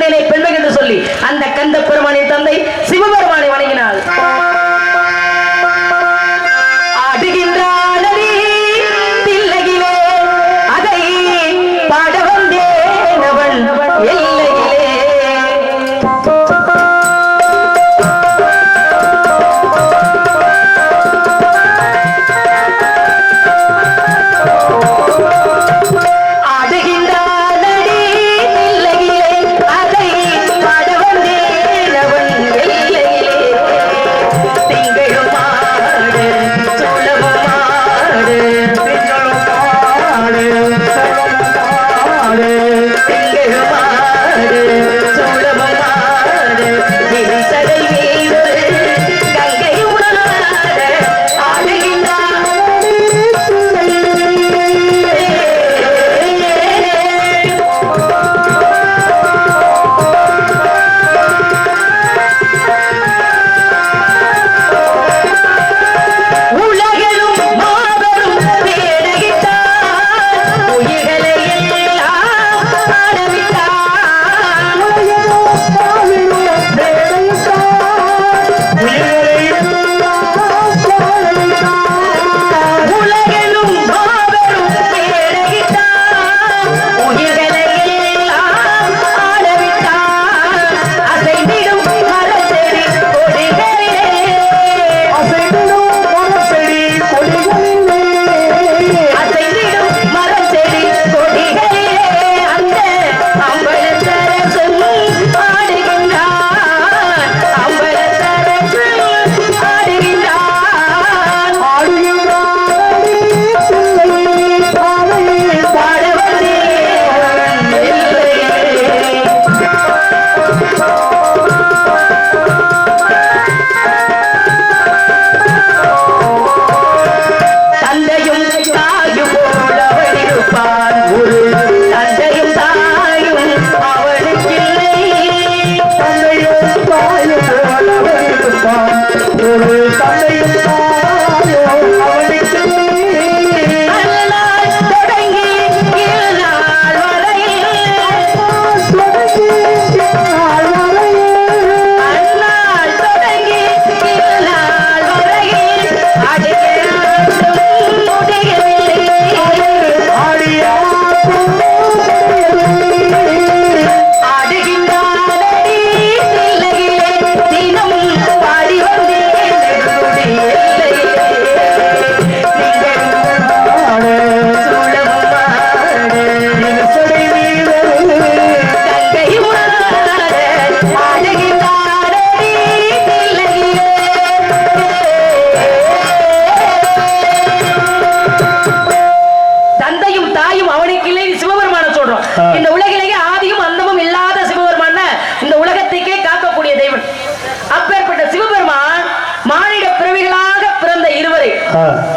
பெண்ணனை பெண்மை என்று சொல்லி அந்த கந்த பெருமானின் தந்தை சிவபெருமானை வணங்கினாள். ஆடுகின்றானடி தில்லையிலே அதை பாட வந்தேன் அவன் எல்லையிலே.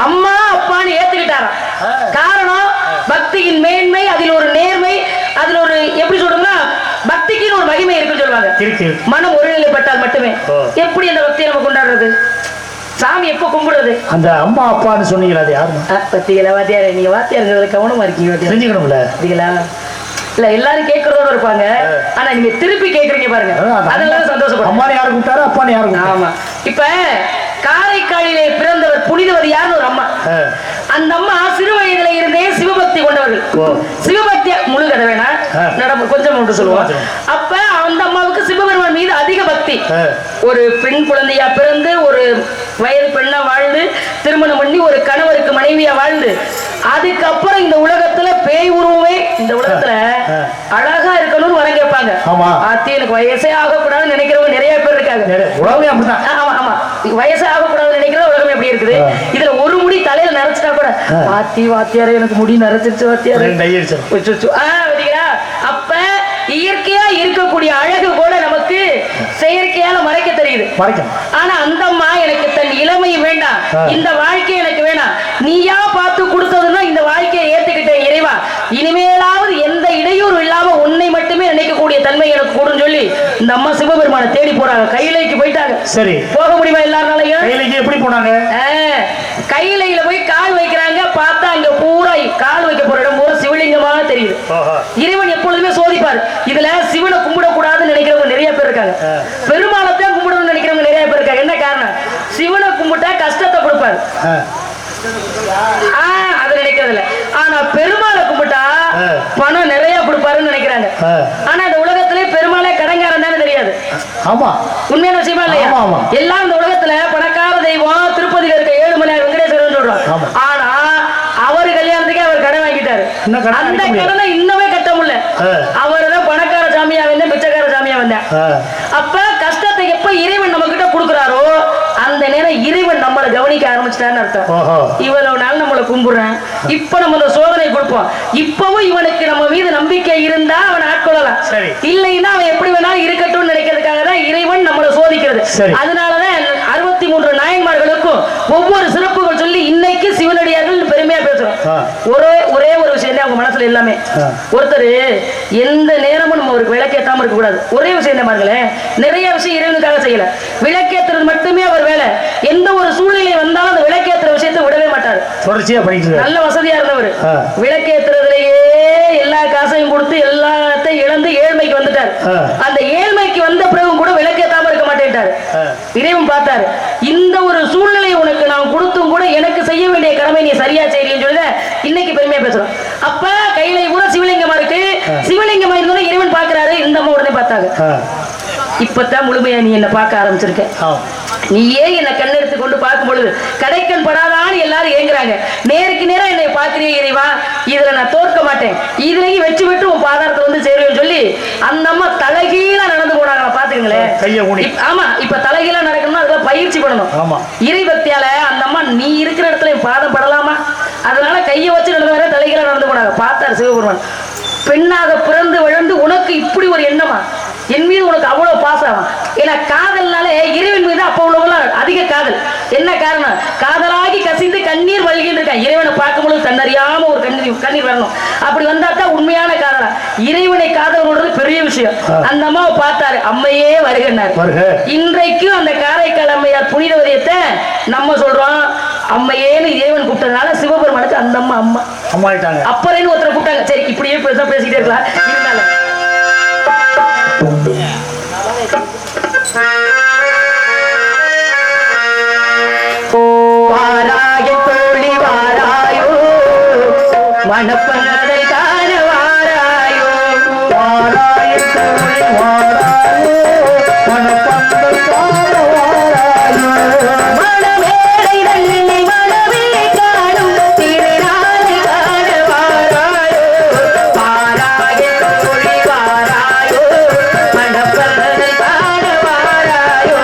அம்மா அப்பான்னு ஏத்துக்கிட்டாராம். காரணம் பக்தியின் மேன்மை, அதில் ஒரு நேர்மை, அதில் ஒரு எப்படி சொல்றதுன்னா பக்திக்குன்னு ஒரு மகிமை இருக்குன்னு சொல்லுவாங்க. மனம் ஒருநிலைப்பட்டால் மட்டுமே. எப்படி அந்த பக்தியை நம்ம கொண்டாடுறது? சாமி எப்ப கும்பிடுறது? அந்த அம்மா அப்பான்னு சொன்னீங்களா, அது யாரு? பத்திகளா வாத்தியார், நீங்க வாத்தியார் கவனமா இருக்கீங்க, தெரிஞ்சுக்கணும்ல. பத்திகளா இல்ல எல்லாரும் கேட்கறதோட இருப்பாங்க, ஆனா நீங்க திருப்பி கேக்குறீங்க பாருங்க, அதெல்லாம் சந்தோஷப்படும். அம்மா யாரு கூப்பிட்டாரு, அப்பான்னு யாரு? ஆமா. இப்ப காரைக்காலிலே பிறந்தவர் புனிதவர் யாருன்னு ஒரு அம்மா. அந்த அம்மா சிறு வயதுல இருந்தே சிவபக்தி கொண்டவர்கள். சிவபக்தி முழு கதை வேணா கொஞ்சம் மட்டும் சொல்லுவோம். அப்ப அந்த அம்மாவுக்கு சிவபெருமான் மீது அதிக பக்தி. ஒரு பெண் குழந்தையா பிறந்து ஒரு வயது பெண்ணா வாழ்ந்து திருமணம் பண்ணி ஒரு கணவருக்கு மனைவியா வாழ்ந்து அதுக்கப்புறம் இந்த உலகத்துல பேய் உருவமே இந்த உலகத்துல அழகா இருக்கணும்னு வர கேட்பாங்க. ஆத்தி எனக்கு வயசே ஆகக்கூடாதுன்னு நினைக்கிறவங்க நிறைய பேர் இருக்காங்க. ஆமா ஆமா, வயசே ஆகக்கூடாதுன்னு நினைக்கிறது உலகமே எப்படி இருக்குது. இதுல ஒரு முடி தலையில நரைச்சிட்டா கூட ஆத்தி வாத்தியாரே எனக்கு முடி நரைச்சிருச்சு வாத்தியாரே. அப்ப இயற்கையா இருக்கக்கூடிய அழகு கூட நமக்கு செயற்கையால மறைக்க தெரியுது. ஆனா அந்த அம்மா எனக்கு தன் இளமை வேண்டாம், இந்த வாழ்க்கை எனக்கு வேணாம், நீயா பார்த்து கொடுத்ததுன்னா இந்த வாழ்க்கையை ஏத்துக்கிட்டேன் இறைவா, இனிமேலாவது எந்த இடையூறு இல்லாம உன்னை மட்டுமே நினைக்கக்கூடிய தன்மை எனக்கு கூடும் சொல்லி இந்த அம்மா சிவபெருமானை தேடி போறாங்க. கையிலைக்கு போயிட்டாங்க. சரி, போக முடியுமா எல்லாருனாலையும்? கையிலைக்கு எப்படி போனாங்க? கையிலையில போய் கால் வைக்கிறாங்க. பார்த்தா அங்க பூரா கால் வைக்க போற இடம் பூரா சிவலிங்கமா தெரியுது. இறைவன் எப்பொழுதுமே சோதிப்பார். இதுல சிவனை கும்பிடக்கூடாது பெருமாளைத்தான் கும்பிடணும்னு நினைக்கிறவங்க நிறைய பேர் இருக்காங்க. என்ன காரணம்? சிவனை கும்பிட்டா கஷ்டத்தை கொடுப்பாரு, அது நினைக்கிறது இல்ல. ஆனா பெருமாளை கும்பிட்டா பணம் நிறைய கொடுப்பாருன்னு நினைக்கிறாங்க. ஆனா இந்த உலகத்திலே பெருமாளே கடங்காரன் தானே தெரியாது. ஆமா, உண்மையான விஷயமா இல்லையா? எல்லாம் இந்த உலகத்துல பணக்கார தெய்வம் திருப்பதியில இருக்க ஏழுமலையார் வெங்கடேஸ்வரன் சொல்றோம். ஆனா அவரு கல்யாணத்துக்கே அவர் கடன் வாங்கிட்டாரு. அந்த கடனை இன்னமே கட்ட முடியல. அவர்தான் பணக்கார சாமியா வந்தேன், பிச்சைக்கார சாமியா வந்தேன். அப்ப கஷ்டத்தை எப்ப இறைவன் நம்ம கிட்ட கொடுக்குறாரோ அந்த நேரம் இறைவன் நம்மளை கவனிக்க ஆரம்பிச்சிட்டான்னு அர்த்தம். இவ்வளவு நாள் நம்மளை கும்பிடுறேன், இப்ப நம்ம இந்த சோதனை கொடுப்போம். இப்பவும் இவனுக்கு நம்ம மீது நம்பிக்கை இருந்தா அவனை ஆட்கொள்ளலாம், இல்லைன்னா அவன் எப்படி வேணாலும் இருக்கட்டும் நினைக்கிறதுக்காக தான் இறைவன் நம்மளை சோதிக்கிறது. அதனாலதான் 63 நாயன்மார்களுக்கும் ஒவ்வொரு சிறப்புகள் சொல்லி இன்னைக்கு சிவனடியார்கள் பெருமையா பேசுறோம். ஒரே ஒரு விஷயம் தான் அவங்க மனசுல எல்லாமே. ஒருத்தர் எந்த நேரமும் நம்ம அவருக்கு விளக்கேற்றாம இருக்க கூடாது. ஒரே விஷயம் தான், நிறைய விஷயம் இறைவனுக்காக செய்யல, விளக்கேற்றுறது மட்டுமே அவர் வேலை. எந்த ஒரு சூழ்நிலை வந்தாலும் அந்த விளக்கேற்றுற விஷயத்தை விடவே மாட்டார். தொடர்ச்சியா பண்ணிட்டு நல்ல வசதியா இருந்தவர் விளக்கேற்றுறதுலயே எல்லா காசையும் கொடுத்து எல்லாத்தையும் இழந்து ஏழ்மைக்கு வந்துட்டார். அந்த ஏழ்மைக்கு வந்த பிறகு கூட விளக்கேற்றாம இருக்க மாட்டேன்ட்டார். இறைவன் பார்த்தாரு, இந்த ஒரு சூழ்நிலை உனக்கு நான் கொடுத்தும் கூட எனக்கு செய்ய வேண்டிய கடமை நீ சரியா செய்யலன்னு சொல்லி இன்னைக்கு பெருமையா பேசுறோம். அப்ப கையில கூட சிவலிங்கமா இருக்கு, சிவலிங்கமா இருந்தாலும் இறைவன் பாக்குறாரு. இந்த அம்மா உடனே பார்த்தாங்க, இப்பதான் முழுமையா நீ என்ன பார்க்க ஆரம்பிச்சிருக்க, நீயே என்ன கண்ணெடுத்து கொண்டு பார்க்கும் பொழுது கடைக்கண் படாதான்னு எல்லாரும் ஏங்குறாங்க. நேருக்கு நேரம் என்னை பார்க்கிறீ இறைவா, இதுல நான் தோற்க மாட்டேன், இதுலயும் வெற்றி பெற்று உன் பாதாரத்தை வந்து சேருவேன்னு சொல்லி அந்த அம்மா தலைகீழா நடந்து போனாங்க. பாத்துக்கங்களேன். ஆமா, இப்ப தலைகீழா நடக்கணும்னா அதுல பயிற்சி பண்ணணும். இறை பக்தியால அந்த அம்மா நீ இருக்கிற இடத்துல என் பாதம் படலாமா, அதனால கையை வச்சு நடந்து வர தலைகீழா நடந்து போனாங்க. பார்த்தார் சிவபெருமான், பெண்ணாக பிறந்து வளர்ந்து உனக்கு இப்படி ஒரு எண்ணமா, என் மீது உனக்கு அவ்வளவு பாசம். ஏன்னா காதல்னாலே இறைவன் மீது அப்ப உள்ளவங்கள அதிக காதல். என்ன காரணம்? காதலாகி கசிந்து கண்ணீர் வழிகிட்டு இருக்கான். இறைவனை பார்க்கும்போது தன்னறியாம ஒரு கண்ணீர் வரணும். அப்படி வந்தா தான் உண்மையான காதலா. இறைவனை காதல் கொள்றது பெரிய விஷயம். அந்த அம்மாவை பார்த்தாரு, அம்மையே வருகின்றார். இன்றைக்கும் அந்த காரைக்கால் அம்மையார் புனித வரியத்தை நம்ம சொல்றோம், அம்மையேன்னு இறைவன் கூப்பிட்டதுனால சிவபெருமானுக்கு அந்த அம்மா அம்மா அம்மா ஆயிட்டாங்க. அப்புறம் ஒருத்தரை கூப்பிட்டாங்க. சரி, இப்படியே பேசிக்கிட்டே இருக்கலாம். இருந்தாலும் வாராய தோழி வாராயோ, மணப்பனதை காண வாராயோ, வாராய தோழி வாராயோ, மணப்பனதை காண வாராயோ, மணமேடை தள்ளி மணவே காணும் திருநாளை காண வாராயோ, வாராய தோழி வாராயோ, மணப்பனதை காண வாராயோ.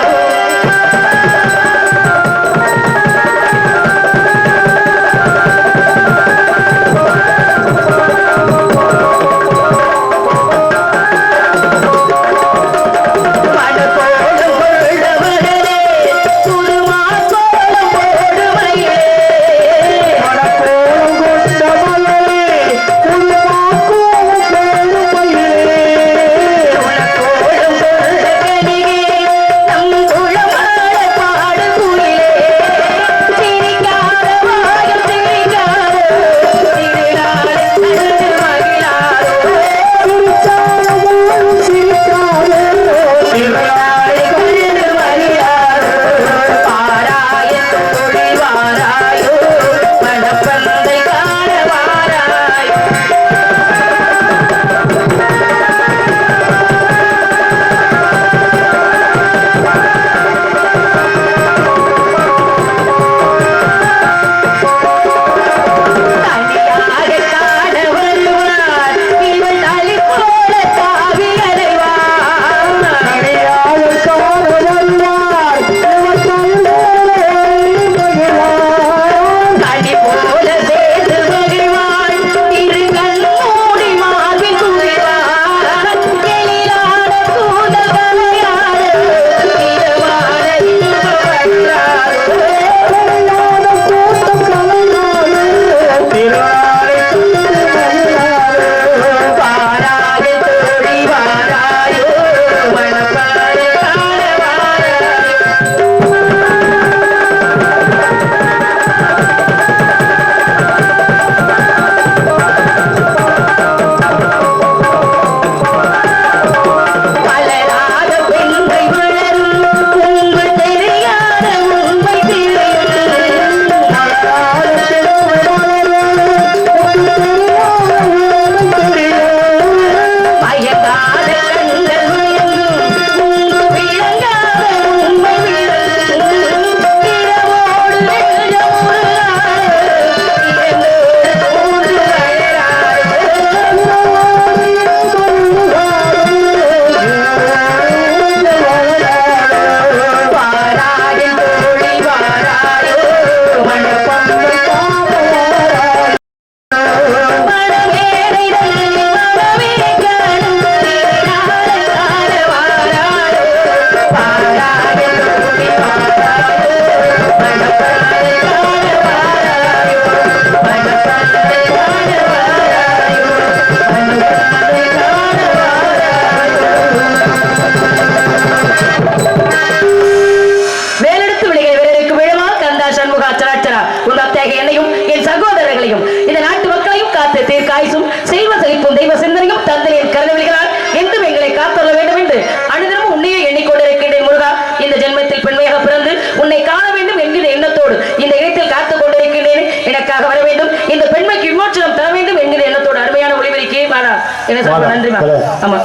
என்ன சார் நன்றிமா. ஆமா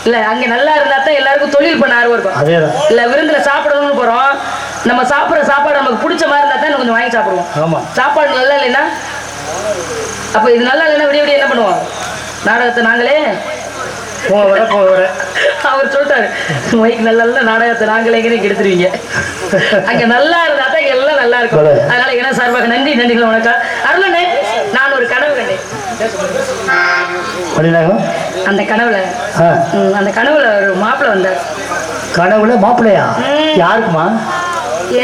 இல்ல அங்க நல்லா இருந்தா தான் எல்லாருக்கும் தொழில் பண்ண ஆர்வம் இருக்கும். இல்ல விருந்துல சாப்பிடணும்னு போறோம், நம்ம சாப்பிடுற சாப்பாடு நமக்கு பிடிச்ச மாதிரி இருந்தா தான் கொஞ்சம் வாங்கி சாப்பிடுவோம். ஆமா சாப்பாடு நல்லா இல்லைன்னா அப்ப இது நல்லா இல்லைன்னா விடிய விடிய என்ன பண்ணுவோம், நாடகத்தை நாங்களே அவர் சொல்லிட்டாரு மைக்கு நல்லா இல்ல நாடகத்தை நாங்களே கெடுத்துருவீங்க. அங்க நல்லா இருந்தா தான் எல்லாம் நல்லா இருக்கும். அதனால என்ன சார்பாக நன்றி நன்றிகள் வணக்கம். அருளனே நான் ஒரு கனவு கண்டேன். அந்த கனவுல ஒரு மாப்பிள்ளை வந்தார். கனவுல மாப்பிள்ளையா? யாருக்குமா?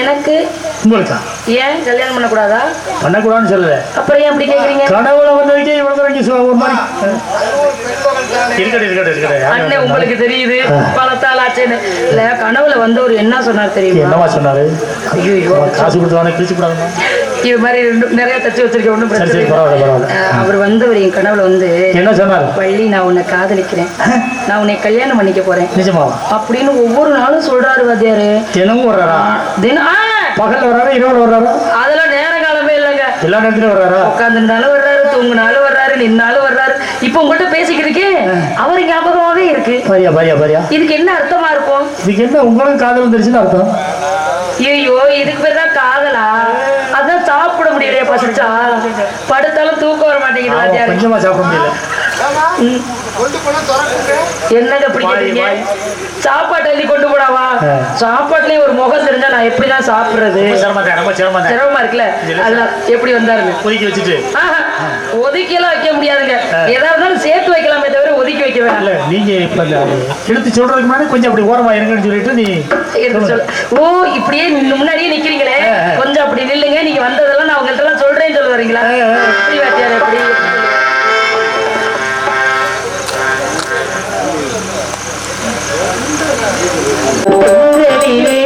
எனக்கு. உங்களுக்கா? ஏன் கல்யாணம் பண்ணக்கூடாதா? பண்ணக்கூடாதுன்னு சொல்லல, அப்புறம் ஏன் அப்படி கேக்குறீங்க? கனவுல வந்ததுக்கே இவ்வளவு ஒரு மாதிரி அண்ணே உங்களுக்கு தெரியுது பலத்தால் ஆச்சேன்னு. இல்ல கனவுல வந்தவர் என்ன சொன்னார் தெரியுமா? என்னவா சொன்னாரு? ஐயோ காசு கொடுத்தவனே கிழிச்சு கூடாதுமா. இது மாதிரி நிறைய தச்சு வச்சிருக்கேன், ஒன்றும் பிரச்சனை இல்லை. அவர் வந்தவர் என் கனவுல வந்து என்ன சொன்னார்? வள்ளி நான் உன்னை காதலிக்கிறேன், நான் உன்னை கல்யாணம் பண்ணிக்க போறேன் நிஜமாவா அப்படின்னு ஒவ்வொரு நாளும் சொல்றாரு வாத்தியாரு. தினமும் வர்றாரா? பகல்ல வர்றாரா இரவுல வர்றாரா? அதெல்லாம் நேர காலமே இல்லைங்க, எல்லா நேரத்திலும் வர்றாரா? உட்காந்துருந்தாலும் வர்றாரு, தூங்குனாலும் வர்றாரு, நின்னாலும் வர்றாரு. இப்ப உங்கள்கிட்ட பேசிக்கிறதுக்கு அவரு ஞாபகமாவே இருக்கு. இதுக்கு என்ன அர்த்தமா இருக்கும்? இதுக்கு என்ன உங்களுக்கு காதல் வந்துருச்சுன்னு அர்த்தம்? ஐயோ இதுக்கு பேர் தான் காதலா? அதான் சாப்பிட முடியலையா, பசிச்சா படுத்தாலும் தூக்கம் வர மாட்டேங்குது. கொஞ்சமா சாப்பிட முடியல. என்னங்க பிடிக்கிறீங்க? சாப்பாட்டு அள்ளி கொண்டு போடாவா? சாப்பாட்டுலயே ஒரு முகம் தெரிஞ்சா நான் எப்படிதான் சாப்பிடுறது? சிரமமா இருக்குல்ல. அதெல்லாம் எப்படி வந்தாருங்க ஒதுக்கி வச்சுட்டு ஒதுக்கி எல்லாம் வைக்க முடியாதுங்க. ஏதா இருந்தாலும் சேர்த்து வைக்கலாமே தவிர ஒதுக்கி வைக்க வேண்டாம். நீங்க இப்ப எடுத்து சொல்றதுக்கு முன்னாடி கொஞ்சம் அப்படி ஓரமா இருங்கன்னு சொல்லிட்டு நீ எடுத்து சொல்ல. ஓ இப்படியே முன்னாடியே நிக்கிறீங்களே, கொஞ்சம் அப்படி நில்லுங்க, நீங்க வந்ததெல்லாம் நான் உங்கள்ட்ட எல்லாம் சொல்றேன்னு சொல்ல வரீங்களா? எப்படி வாத்தியார் எப்படி? திங்களிலே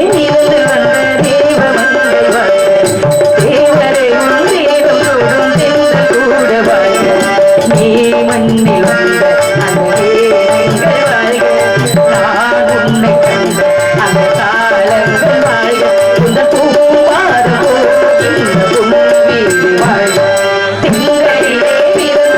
பிறந்த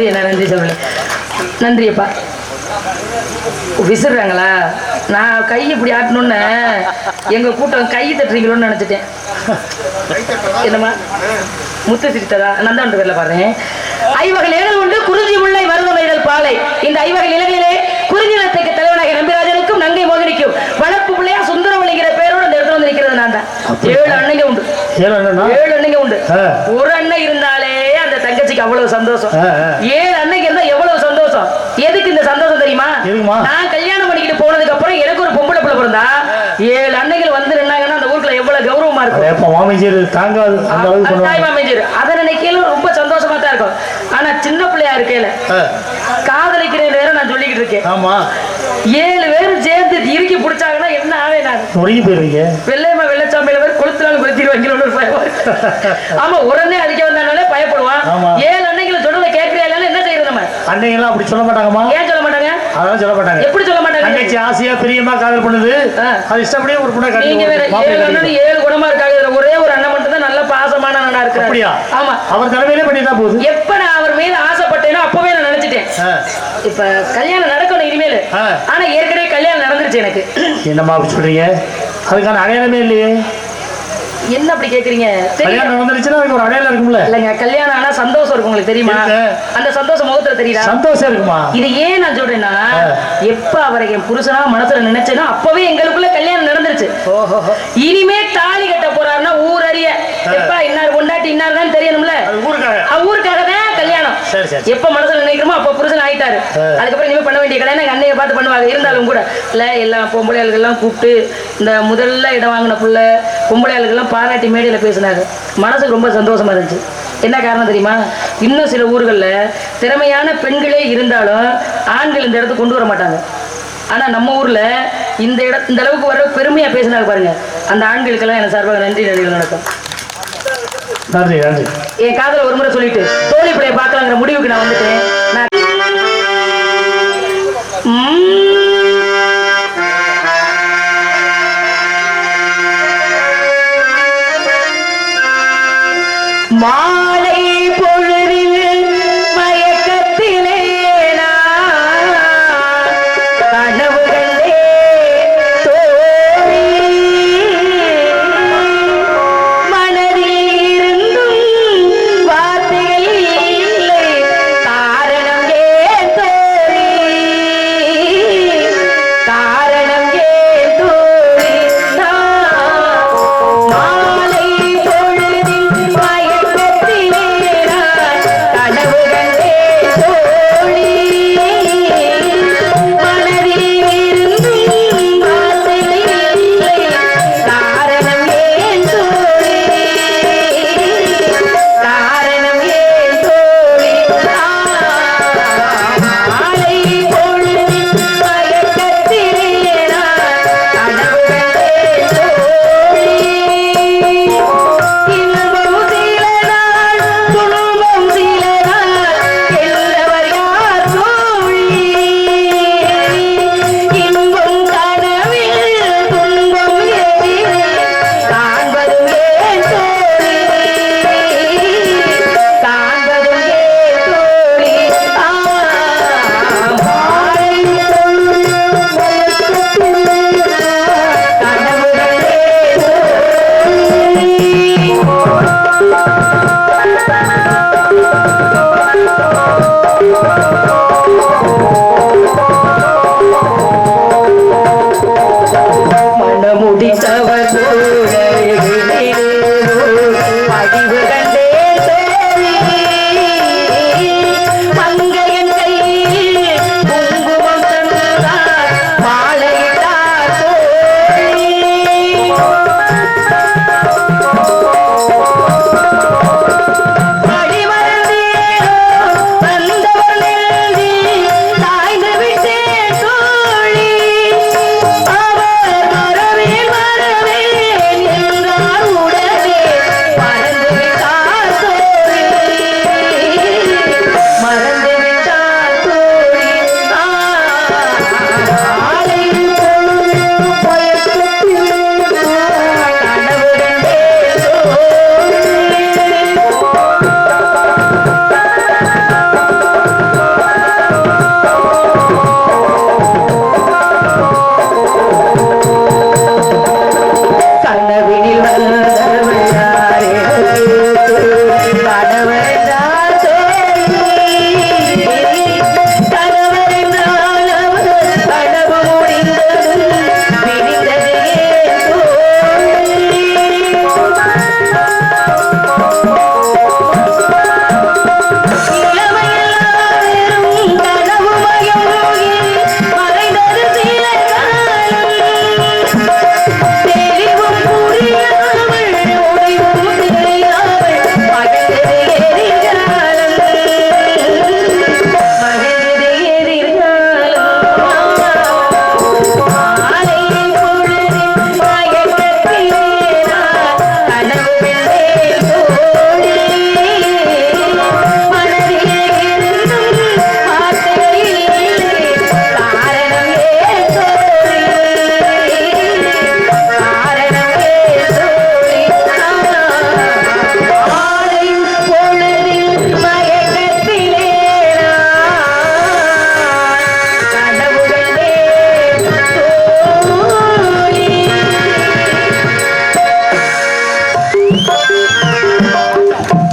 எப்படி என்ன நன்றி சொல்றேன். நன்றியப்பா. விசிறாங்களா? நான் கை இப்படி ஆட்டணும்னு எங்க கூட்டம் கை தட்டுறீங்களோன்னு நினைச்சிட்டேன். என்னம்மா முத்து சிரித்ததா? நந்தாண்டு பேர்ல பாருங்க. ஐவகை நிலங்கள் உண்டு, குறிஞ்சி முல்லை மருதமைதல் பாலை. இந்த ஐவகை நிலங்களிலே குறிஞ்சி நிலத்துக்கு தலைவனாக நம்பிராஜனுக்கும் நங்கை மோகினிக்கும் வளர்ப்பு பிள்ளையா சுந்தரவழிங்கிற பேரோடு அந்த இடத்துல வந்து நிற்கிறது நான் தான். 7 அண்ணங்க உண்டு. 7 அண்ணங்க உண்டு. ஒரு அண்ணன் இருந்தாலே அந்த தங்கச்சிக்கு அவ்வளவு சந்தோஷம். 7 அண்ணங்க இருந்தா எவ்வளவு சந்தோஷம். எதுக்கு இந்த சந்தோஷம் தெரியுமா? நான் கல்யாணம் பண்ணிக்கிட்டு போனதுக்கு அப்புறம் எனக்கு ஒரு பொம்பளை பிள்ளை பிறந்தா 7 அன்னைகள் வந்து நின்னாங்கன்னா அந்த ஊருக்குள்ள எவ்வளவு கௌரவமா இருக்கும். தாங்காது. அதை நினைக்கையில ரொம்ப சந்தோஷமா தான் இருக்கும். ஆனா சின்ன பிள்ளையா இருக்கையில காதலிக்கிற நேரம் நான் சொல்லிக்கிட்டு இருக்கேன். 7 பேரும் சேர்ந்து இறுக்கி பிடிச்சாங்கன்னா என்ன ஆவே? நான் வெள்ளையம்மா வெள்ளச்சாமியில பேர் கொளுத்துனாலும் கொளுத்திடுவாங்க. ஆமா, உடனே அடிக்க வந்தாலே பயப்படுவான். 7 அன்னைகளை சொல்றத கேட்கிறா என்ன செய்யறது? நம்ம அன்னைங்கெல்லாம் அப்படி சொல்ல மாட்டாங்கம்மா. ஏன் சொல்ல மாட்டாங்க? அதான் சொல்ல மாட்டாங்க. எப்படி சொல்ல மாட்டாங்க? தங்கச்சி ஆசையா பிரியமா காதல் பண்ணுது, அது இஷ்டப்படியே ஒரு பொண்ணை கட்டி. நீங்க வேற 7 அண்ணன் 7 குணமா இருக்காங்க. ஒரே ஒரு அண்ணன் மட்டும் தான் நல்ல பாசமான அண்ணனா இருக்காரு. அப்படியா? ஆமா, அவர் தலைமையிலே பண்ணிதான் போகுது. எப்ப நான் அவர் மீது ஆசைப்பட்டேனோ அப்பவே நான் நினைச்சிட்டேன் இப்ப கல்யாணம் நடக்கணும் இனிமேல். ஆனா ஏற்கனவே கல்யாணம் நடந்துருச்சு எனக்கு. என்னம்மா அப்படி சொல்றீங்க? அதுக்கான அடையாளமே இல்லையே. என்ன அப்படி கேக்குறீங்க? கல்யாணம் வந்துருச்சுன்னா அதுக்கு ஒரு அடையாளம் இருக்கும்ல. இல்லங்க, கல்யாணம் ஆனா சந்தோஷம் இருக்கும். உங்களுக்கு தெரியுமா? அந்த சந்தோஷம் முகத்துல தெரியுதா? சந்தோஷம் இருக்குமா? இது ஏன் நான் சொல்றேன்னா, எப்ப அவரை என் புருஷனா மனசுல நினைச்சேனோ அப்பவே எங்களுக்குள்ள கல்யாணம் நடந்துருச்சு. இனிமே தாலி கட்ட போறாருன்னா ஊர் அறிய எப்ப இன்னார் கொண்டாட்டி இன்னார் தான் தெரியணும்ல. ஊருக்காக தான் கல்யாணம். எப்ப மனசுல நினைக்கிறோமோ அப்ப புருஷன் ஆயிட்டாரு. அதுக்கப்புறம் இனிமே பண்ண வேண்டிய கல்யாணம் எங்க அண்ணையை பார்த்து பண்ணுவாங்க. இருந்தாலும் கூட இல்ல எல்லா பொம்பளையாளுகள் எல்லாம் கூப்பிட்டு இந்த முதல்ல இடம் வாங்கின புள்ள பொம்பளையாளுகள் எல்லாம் பாராட்டி மேடையில பேசினாங்க. மனசுக்கு ரொம்ப சந்தோஷமா இருந்துச்சு. என்ன காரணம் தெரியுமா? இன்னும் சில ஊர்கள்ல திறமையான பெண்களே இருந்தாலும் ஆண்கள் இந்த இடத்துக்கு கொண்டு வர மாட்டாங்க. ஆனா நம்ம ஊர்ல இந்த அளவுக்கு வர பெருமையா பேசினாங்க பாருங்க. அந்த ஆண்களுக்கெல்லாம் எனக்கு சார்பாக நன்றி நன்றிகள் நடக்கும். நன்றி நன்றி. என் காதல ஒரு முறை சொல்லிட்டு தோழி பிள்ளைய பார்க்கலாங்கிற முடிவுக்கு நான் வந்துட்டேன். மாலை பொழுதில் மயக்கத்திலே கனவு கண்டே தோழி மனதில் இருந்தும் வார்த்தைகள் இல்லை காரணம் ஏன் தோழி காரணம் ஏன் தோழி மாலை பொழுதில்